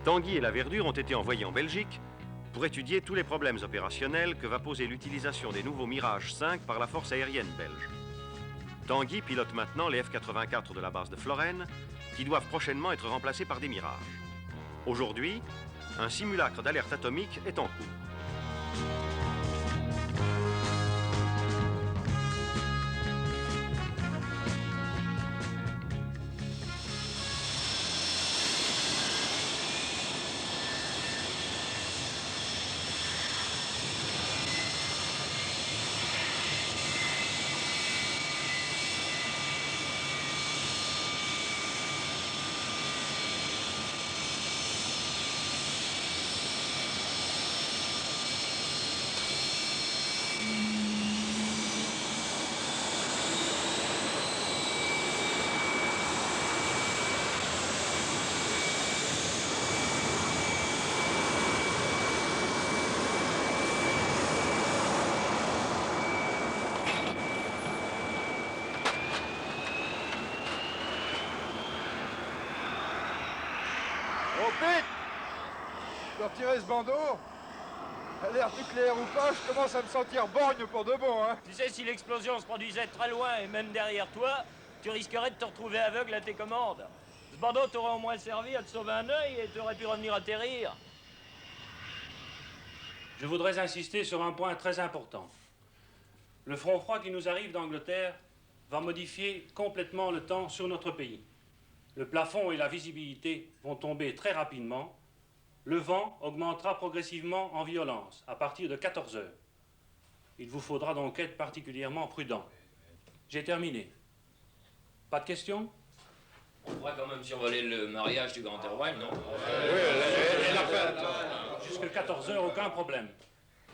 Tanguy et la Verdure ont été envoyés en Belgique pour étudier tous les problèmes opérationnels que va poser l'utilisation des nouveaux Mirage 5 par la force aérienne belge. Tanguy pilote maintenant les F-84 de la base de Florène, qui doivent prochainement être remplacés par des Mirages. Aujourd'hui, un simulacre d'alerte atomique est en cours. Oh Pete! Je dois retirer ce bandeau. Alerte nucléaire ou pas, je commence à me sentir borgne pour de bon, hein. Tu sais, si l'explosion se produisait très loin et même derrière toi, tu risquerais de te retrouver aveugle à tes commandes. Ce bandeau t'aurait au moins servi à te sauver un œil et t'aurais pu revenir atterrir. Je voudrais insister sur un point très important. Le front froid qui nous arrive d'Angleterre va modifier complètement le temps sur notre pays. Le plafond et la visibilité vont tomber très rapidement. Le vent augmentera progressivement en violence à partir de 14 heures. Il vous faudra donc être particulièrement prudent. J'ai terminé. Pas de questions? On pourra quand même survoler le mariage du Grand Erwan, non? Oui, et la fête. Jusqu'à 14 heures, aucun problème.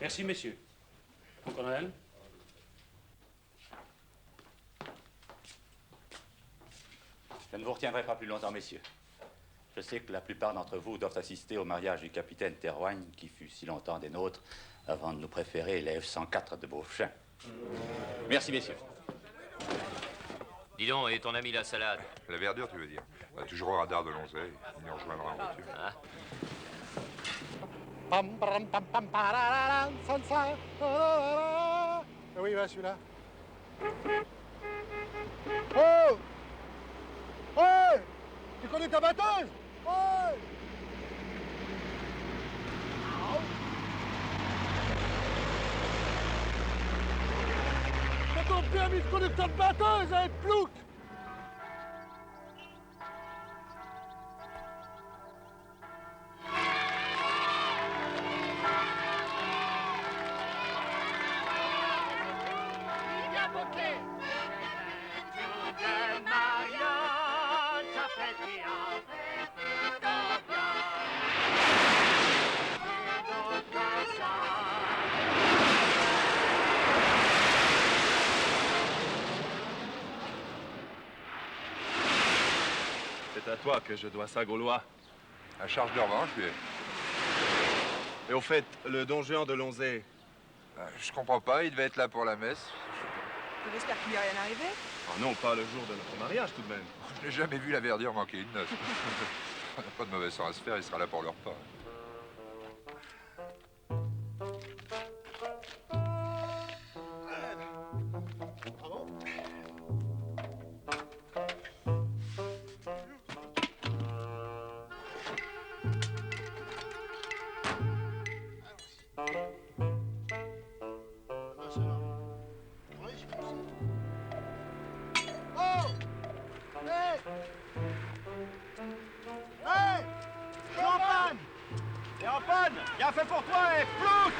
Merci, messieurs. Mon colonel? Je ne vous retiendrai pas plus longtemps, messieurs. Je sais que la plupart d'entre vous doivent assister au mariage du capitaine Théroigne, qui fut si longtemps des nôtres, avant de nous préférer les F-104 de Beauchamp. Merci, messieurs. Dis donc, et ton ami la salade? La Verdure, tu veux dire? Bah, toujours au radar de Lonzay. Il nous rejoindra en voiture. Ah. Pam, pam, pam, pam, parararam, salsa, pararara. Oui, va celui-là. Oh! Oh! Tu connais ta batteuse? Oh! C'est ton permis de conducteur de batteuse, hein, plouc! C'est à toi que je dois ça, Gaulois. À charge de revanche, lui. Et au fait, le don Juan de Lonzay, Je comprends pas, il devait être là pour la messe. J'espère qu'il lui est rien arrivé. oh non, pas le jour de notre mariage tout de même. Je n'ai jamais vu la Verdure manquer une noce. On n'a pas de mauvais sang à se faire, il sera là pour le repas. Oh! Hey! Hey! Je suis en panne! T'es en panne! Bien fait pour toi, et plouc!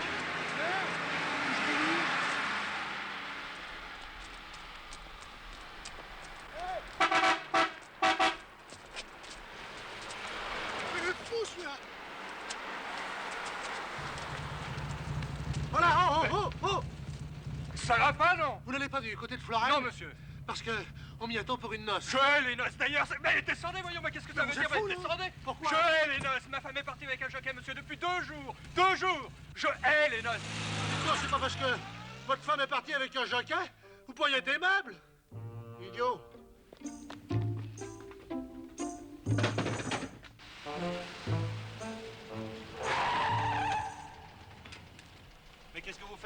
Il est fou, celui-là! Voilà, oh, oh, oh, oh! Ça va pas, non? Vous n'allez pas du côté de Florence? Non, monsieur. Parce que on m'y attend pour une noce. Je hais les noces, d'ailleurs. Mais descendez, voyons, mais qu'est-ce que ça veut vous dire? êtes fou, Mais non? descendez. Pourquoi? Je hais les noces. Ma femme est partie avec un jockey, monsieur, depuis 2 jours. 2 jours. Je hais les noces. Non, c'est pas parce que votre femme est partie avec un jockey, vous pourriez être aimable. Idiot.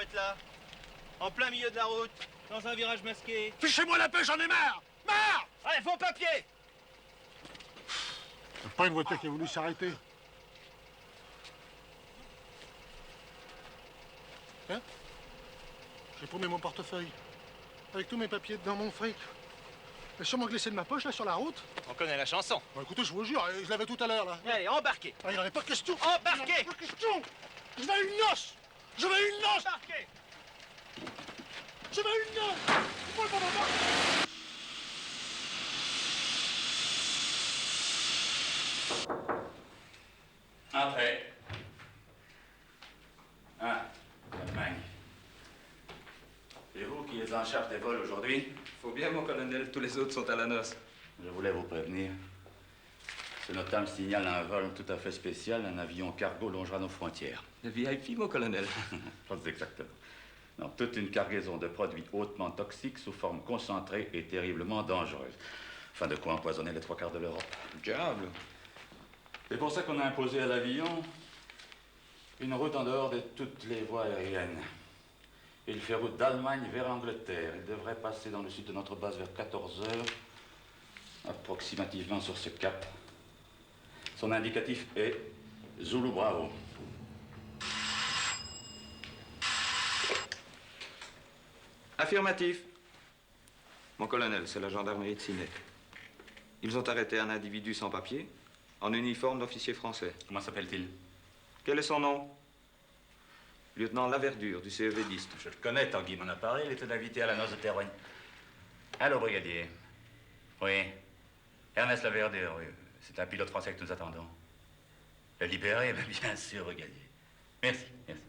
faites là? En plein milieu de la route, dans un virage masqué. Fichez-moi la paix, j'en ai marre! Marre! Allez, vos papiers! C'est pas une voiture qui a voulu s'arrêter. Hein? J'ai paumé mon portefeuille. Avec tous mes papiers dedans, mon fric. Il a sûrement glissé de ma poche, là, sur la route. On connaît la chanson. Bon, écoutez, je vous jure, je l'avais tout à l'heure, là. Allez, embarquez! Ah, il n'en est pas question. Embarquez! Il n'en est pas question. Je vais à une noce. Je vais à une noce. Embarquez! Je vais à une noce. C'est pas le bon moment. Entrez. Ah, Allemagne. C'est vous qui êtes en charge des vols aujourd'hui? Faut bien, mon colonel, tous les autres sont à la noce. Je voulais vous prévenir. Ce notable signale un vol tout à fait spécial. Un avion cargo longera nos frontières. Le VIP, mon colonel. Pas exactement. Non, toute une cargaison de produits hautement toxiques sous forme concentrée et terriblement dangereuse. Enfin, de quoi empoisonner les 3/4 de l'Europe. Diable. C'est pour ça qu'on a imposé à l'avion une route en dehors de toutes les voies aériennes. Il fait route d'Allemagne vers Angleterre. Il devrait passer dans le sud de notre base vers 14 heures, approximativement sur ce cap. Son indicatif est Zulu Bravo. Affirmatif. Mon colonel, c'est la gendarmerie de Sydney. Ils ont arrêté un individu sans papier, en uniforme d'officier français. Comment s'appelle-t-il? Quel est son nom? Lieutenant Laverdure, du CEV-10. Je le connais, Tanguy m'en a parlé. Il était invité à la noce de Terroigne. Allô, brigadier. Oui. Ernest Laverdure, oui. C'est un pilote français que nous attendons. Le libérer? Bien sûr, brigadier. Merci, merci.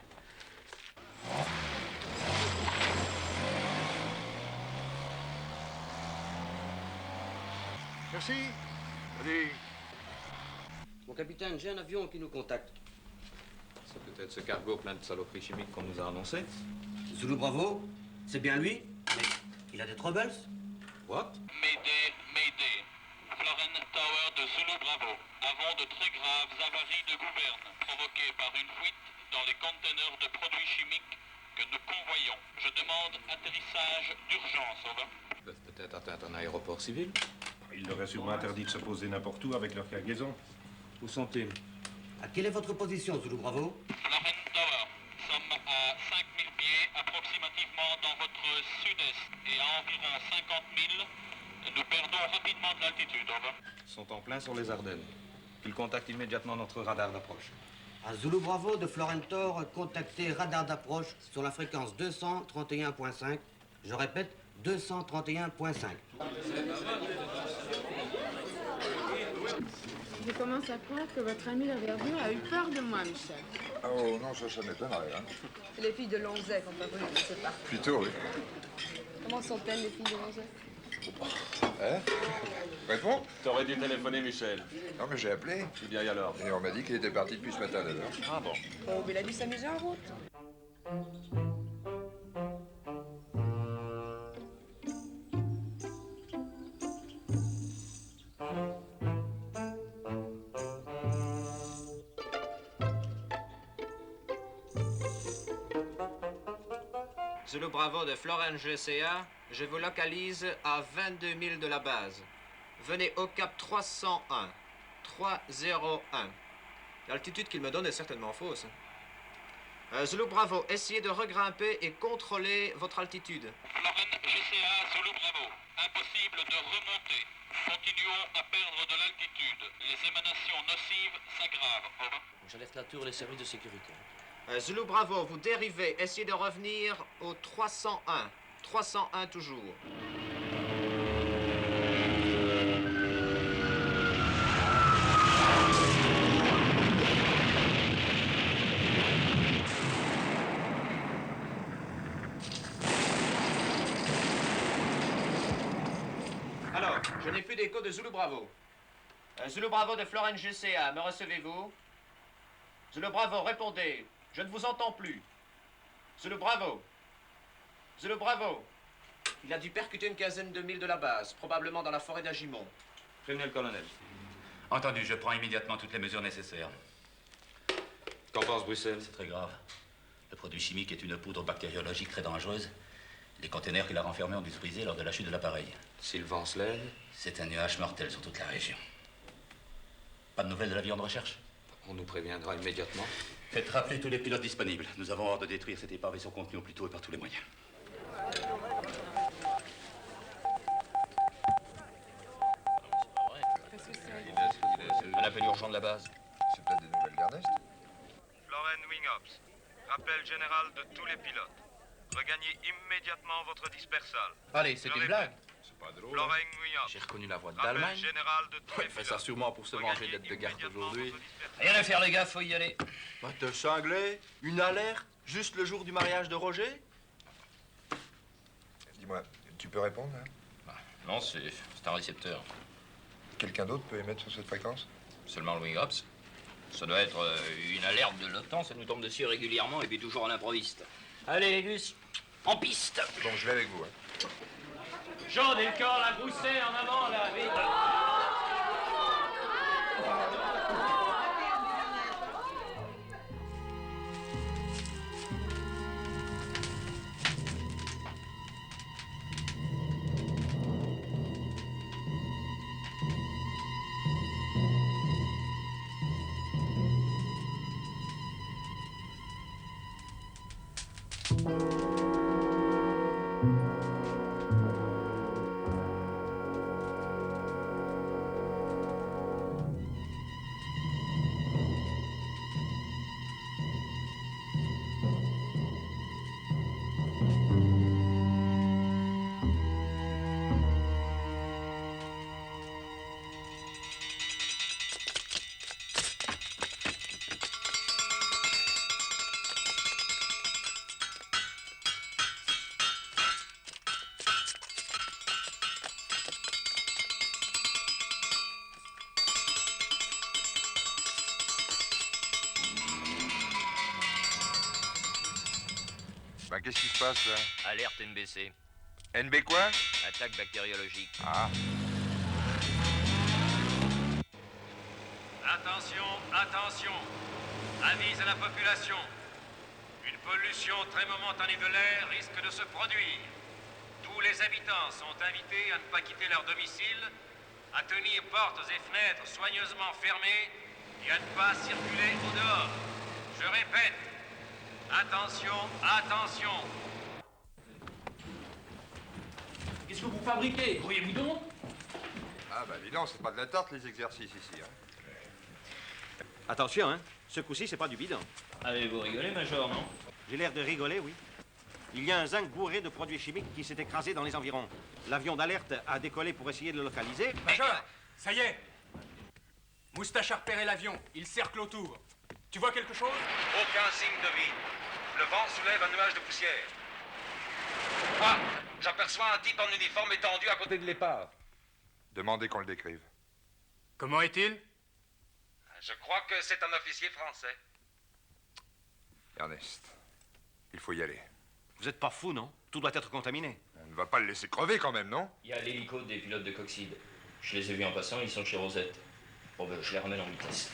Merci. Allez. Mon capitaine, j'ai un avion qui nous contacte. C'est peut-être ce cargo plein de saloperies chimiques qu'on nous a annoncé. Zulu Bravo, c'est bien lui? Mais il a des troubles? What? Mayday, Mayday. Floren Tower de Zulu Bravo. Avons de très graves avaries de gouverne provoquées par une fuite dans les conteneurs de produits chimiques que nous convoyons. Je demande atterrissage d'urgence, over. Ils peuvent peut-être atteindre un aéroport civil. Ils leur auraient sûrement interdit de se poser n'importe où avec leur cargaison. Où sont-ils? Quelle est votre position, Zulu Bravo? Floren Tower. Sommes à 5000 pieds approximativement dans votre sud-est et à environ 50 000. Nous perdons rapidement de l'altitude, over. Ils sont en plein sur les Ardennes. Qu'ils contactent immédiatement notre radar d'approche. Zulu Bravo de Florentor, contactez radar d'approche sur la fréquence 231.5. Je répète, 231.5. Je commence à croire que votre ami Laverdure a eu peur de moi, Michel. Oh non, ça m'étonnerait. Hein. Les filles de Lonzay qui ont pas voulu me laisser partir. Plutôt, oui. Comment sont-elles, les filles de Lonzay? Hein? Réponds? T'aurais dû téléphoner, Michel. Non, mais j'ai appelé. Eh bien, et alors? Et on m'a dit qu'il était parti depuis ce matin, d'ailleurs. Ah bon? Oh, mais il a dû s'amuser en route. Zulu Bravo de Floren GCA, je vous localise à 22 000 de la base. Venez au cap 301. 301. L'altitude qu'il me donne est certainement fausse. Zulu Bravo, essayez de regrimper et contrôler votre altitude. Floren GCA, Zulu Bravo. Impossible de remonter. Continuons à perdre de l'altitude. Les émanations nocives s'aggravent, over. J'alerte la tour et les services de sécurité. Zulu Bravo, vous dérivez, essayez de revenir au 301. 301 toujours. Alors, je n'ai plus d'écho de Zulu Bravo. Zulu Bravo de Floren GCA, me recevez-vous? Zulu Bravo, répondez. Je ne vous entends plus. Zulu Bravo. Zulu Bravo. Il a dû percuter une quinzaine de milles de la base, probablement dans la forêt d'Agimont. Prévenez le colonel. Entendu, je prends immédiatement toutes les mesures nécessaires. Qu'en pense Bruxelles? C'est très grave. Le produit chimique est une poudre bactériologique très dangereuse. Les containers qu'il a renfermés ont dû se briser lors de la chute de l'appareil. S'il vent se lève? C'est un nuage mortel sur toute la région. Pas de nouvelles de l'avion de recherche? On nous préviendra immédiatement. Faites rappeler tous les pilotes disponibles. Nous avons ordre de détruire cette épave et son contenu au plus tôt et par tous les moyens. Un appel urgent de la base. C'est peut-être des nouvelles d'Ernest. Floren Wingops, rappel général de tous les pilotes. Regagnez immédiatement votre dispersal. Allez, c'est une blague. C'est pas drôle. Floren Wingops, J'ai reconnu la voix rappel d'Allemagne. général de tous les Il fait pilotes. ça sûrement pour se venger d'être de garde aujourd'hui. Rien à faire, les gars, faut y aller. Va te cingler? Une alerte? Juste le jour du mariage de Roger? Dis-moi, tu peux répondre, là? Non, c'est un récepteur. Quelqu'un d'autre peut émettre sur cette fréquence? Seulement le Wingops. Ça doit être une alerte de l'OTAN, ça nous tombe dessus régulièrement et puis toujours à l'improviste. Allez, les gus, en piste. Bon, je vais avec vous, hein. Jean, dès le corps, la Grousset, en avant, là, vite. Ben, qu'est-ce qui se passe, là? Alerte NBC. NB quoi? Attaque bactériologique. Ah. Attention, attention. Avis à la population. Une pollution très momentanée de l'air risque de se produire. Tous les habitants sont invités à ne pas quitter leur domicile, à tenir portes et fenêtres soigneusement fermées et à ne pas circuler au dehors. Je répète, attention, attention. Qu'est-ce que vous fabriquez? Voyez-vous donc? Ah, bah dis donc, c'est pas de la tarte, les exercices ici, hein. Attention, hein. Ce coup-ci, c'est pas du bidon. Allez, vous rigolez, Major, non? J'ai l'air de rigoler, oui. Il y a un zinc bourré de produits chimiques qui s'est écrasé dans les environs. L'avion d'alerte a décollé pour essayer de le localiser. Major, ça y est. Moustache a repéré l'avion. Il cercle autour. Tu vois quelque chose? Aucun signe de vie. Le vent soulève un nuage de poussière. Ah! J'aperçois un type en uniforme étendu à côté de l'épave. Demandez qu'on le décrive. Comment est-il? Je crois que c'est un officier français. Ernest, il faut y aller. Vous êtes pas fou, non? Tout doit être contaminé. On ne va pas le laisser crever quand même, non? Il y a l'hélico des pilotes de Coxide. Je les ai vus en passant, ils sont chez Rosette. Bon, ben, je les ramène en vitesse.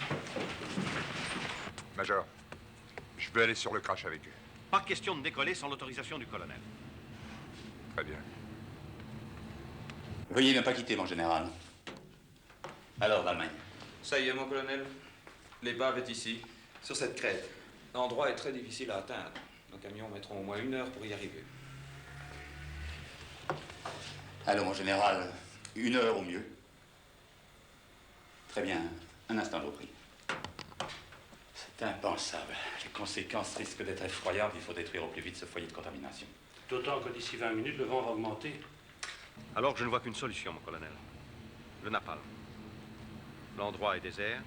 Major, je veux aller sur le crash avec eux. Pas question de décoller sans l'autorisation du colonel. Très bien. Veuillez ne pas quitter, mon général. Alors, d'Allemagne. Ça y est, mon colonel. L'épave est ici, sur cette crête. L'endroit est très difficile à atteindre. Nos camions mettront au moins 1 heure pour y arriver. Alors, mon général, 1 heure au mieux. Très bien. Un instant, je vous prie. C'est impensable. Les conséquences risquent d'être effroyables. Il faut détruire au plus vite ce foyer de contamination. D'autant que d'ici 20 minutes, le vent va augmenter. Alors je ne vois qu'une solution, mon colonel. Le napalm. L'endroit est désert.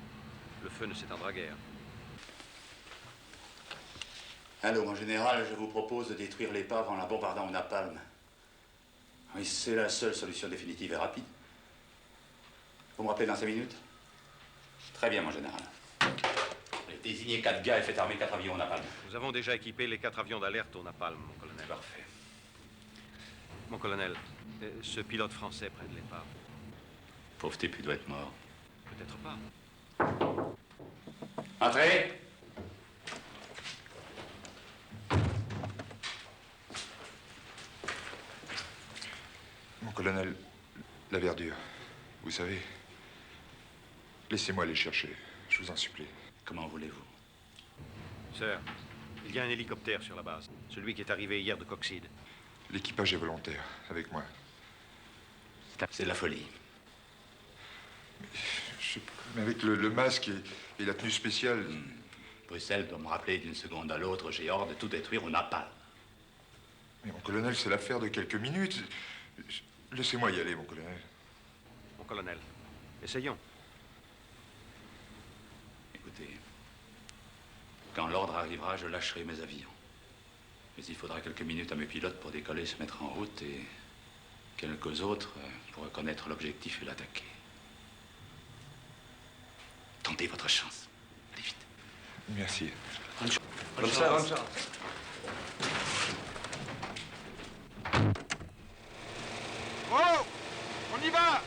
Le feu ne s'étendra guère. Alors, mon général, je vous propose de détruire l'épave en la bombardant au napalm. Oui, c'est la seule solution définitive et rapide. Vous me rappelez dans 5 minutes? Très bien, mon général. Allez, désignez 4 gars et faites armer 4 avions au napalm. Nous avons déjà équipé les 4 avions d'alerte au napalm, mon colonel. Parfait. Mon colonel, ce pilote français près de l'épave. Pauvre type, il doit être mort. Peut-être pas. Entrez! Mon colonel, la verdure, vous savez, laissez-moi les chercher, je vous en supplie. Comment voulez-vous? Sir, il y a un hélicoptère sur la base. Celui qui est arrivé hier de Coxide. L'équipage est volontaire, avec moi. C'est de la folie. Mais avec le masque et la tenue spéciale... Bruxelles doit me rappeler d'une seconde à l'autre, j'ai ordre de tout détruire au napalm. Mais mon colonel, c'est l'affaire de quelques minutes. Laissez-moi y aller, mon colonel. Mon colonel, essayons. Écoutez, quand l'ordre arrivera, je lâcherai mes avions. Mais il faudra quelques minutes à mes pilotes pour décoller, se mettre en route et quelques autres pour reconnaître l'objectif et l'attaquer. Tentez votre chance. Allez vite. Merci. Bonne chance. Oh! On y va!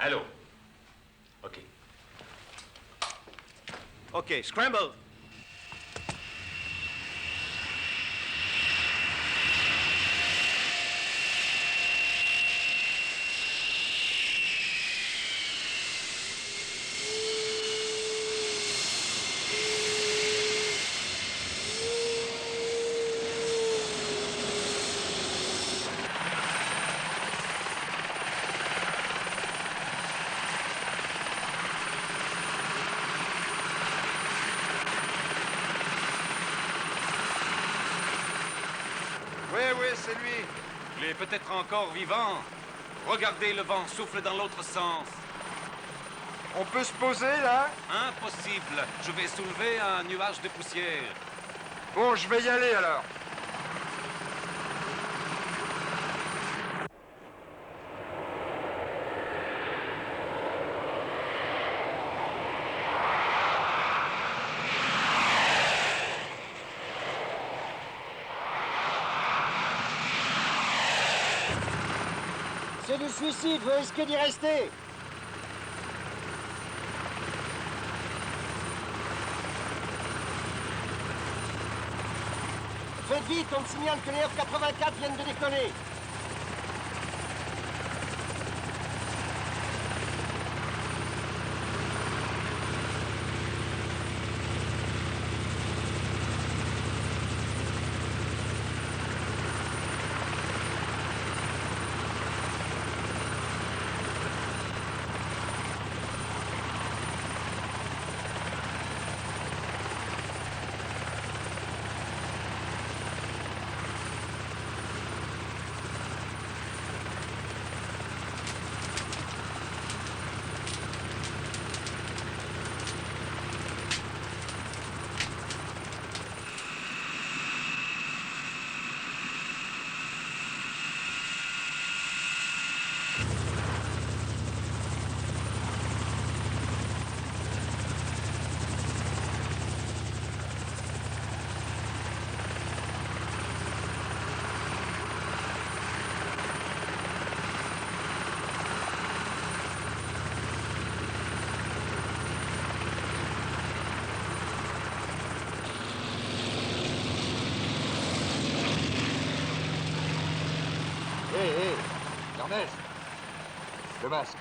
Allô? OK. OK, scramble. Oui, c'est lui. Il est peut-être encore vivant. Regardez, le vent souffle dans l'autre sens. On peut se poser, là? Impossible. Je vais soulever un nuage de poussière. Bon, je vais y aller, alors. C'est du suicide, vous risquez d'y rester. Faites vite, on me signale que les F-84 viennent de décoller. Hé, Ernest, le masque.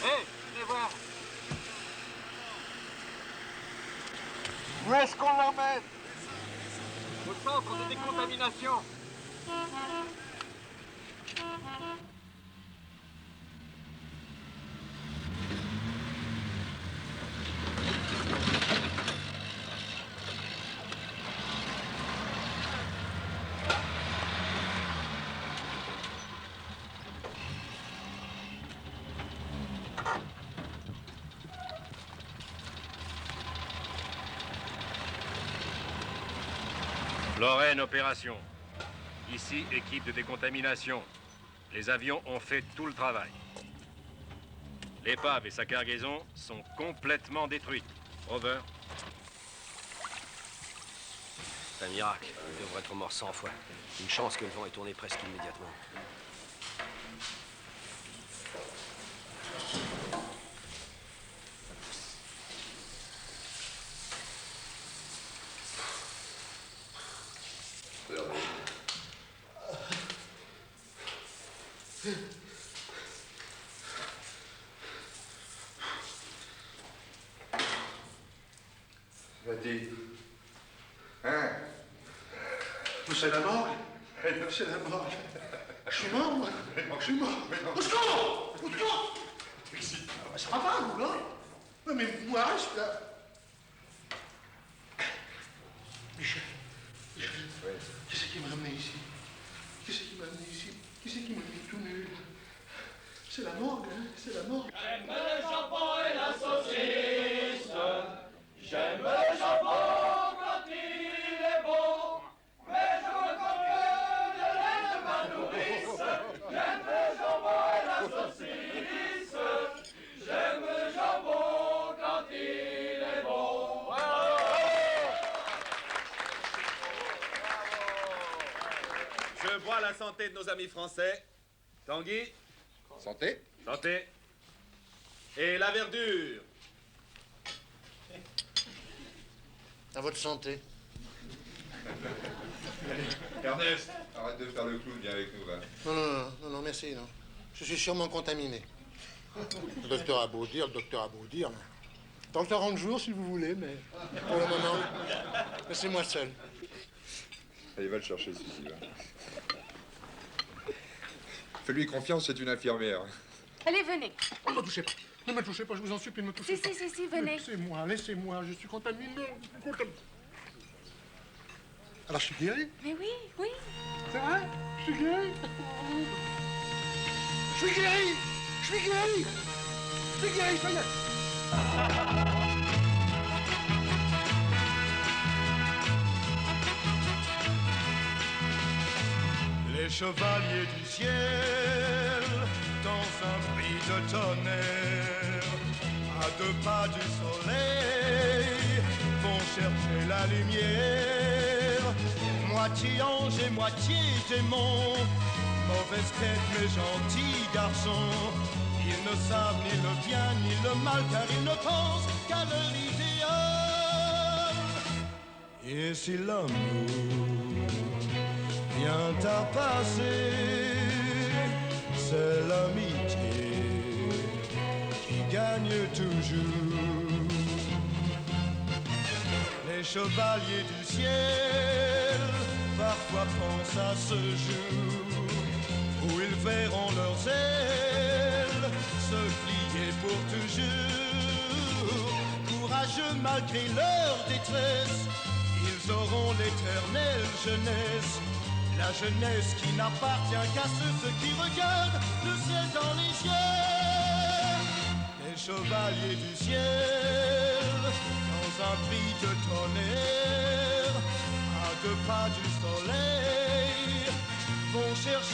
Hé, venez voir. Où est-ce qu'on l'emmène? Au centre de décontamination. Lorraine, opération. Ici, équipe de décontamination. Les avions ont fait tout le travail. L'épave et sa cargaison sont complètement détruites. Over. C'est un miracle. Il devrait être mort 100 fois. Une chance que le vent ait tourné presque immédiatement. Vas-y. Hein? C'est la morgue. C'est la morgue. Je suis mort, moi. Je suis mort. Au secours! Au secours! C'est pas grave, vous, là. Non, mais moi, je là. Michel. Qui c'est qui m'a amené ici? Qui c'est qui m'a amené ici? Qui c'est qui m'a mis tout nu? C'est la morgue, hein? C'est la morgue. J'aime le jambon et la saucisse. J'aime le jambon quand il est bon. Mais je veux comme le lait de ma nourrice. J'aime le jambon et la saucisse. J'aime le jambon quand il est bon. Je bois la santé de nos amis français. Tanguy. Santé. Santé. Et la verdure. À votre santé. Ernest, arrête de faire le clown, viens avec nous, va. Non, merci, non. Je suis sûrement contaminé. Le docteur a beau dire, mais... Dans 40 jours, si vous voulez, mais pour le moment, laissez-moi seul. Allez, va le chercher, celui-ci, va. Fais-lui confiance, c'est une infirmière. Allez, venez. Ne me touchez pas. Ne me touchez pas, je vous en supplie, ne me touchez pas. Si, venez. Laissez-moi, je suis contaminé. Alors, je suis guéri? Mais oui. C'est vrai? Je suis guéri? Je suis guéri! Ça y est. Les chevaliers du ciel, dans un bris de tonnerre, à 2 pas du soleil, vont chercher la lumière. Moitié ange et moitié démon, mauvaise tête mais gentils garçons. Ils ne savent ni le bien ni le mal, car ils ne pensent qu'à leur idéal. Et si l'amour vient à passer, c'est l'amitié qui gagne toujours. Les chevaliers du ciel parfois pensent à ce jour où ils verront leurs ailes se plier pour toujours. Courageux malgré leur détresse, ils auront l'éternelle jeunesse. La jeunesse qui n'appartient qu'à ceux qui regardent le ciel dans les yeux. Les chevaliers du ciel, dans un bris de tonnerre, à 2 pas du soleil, vont chercher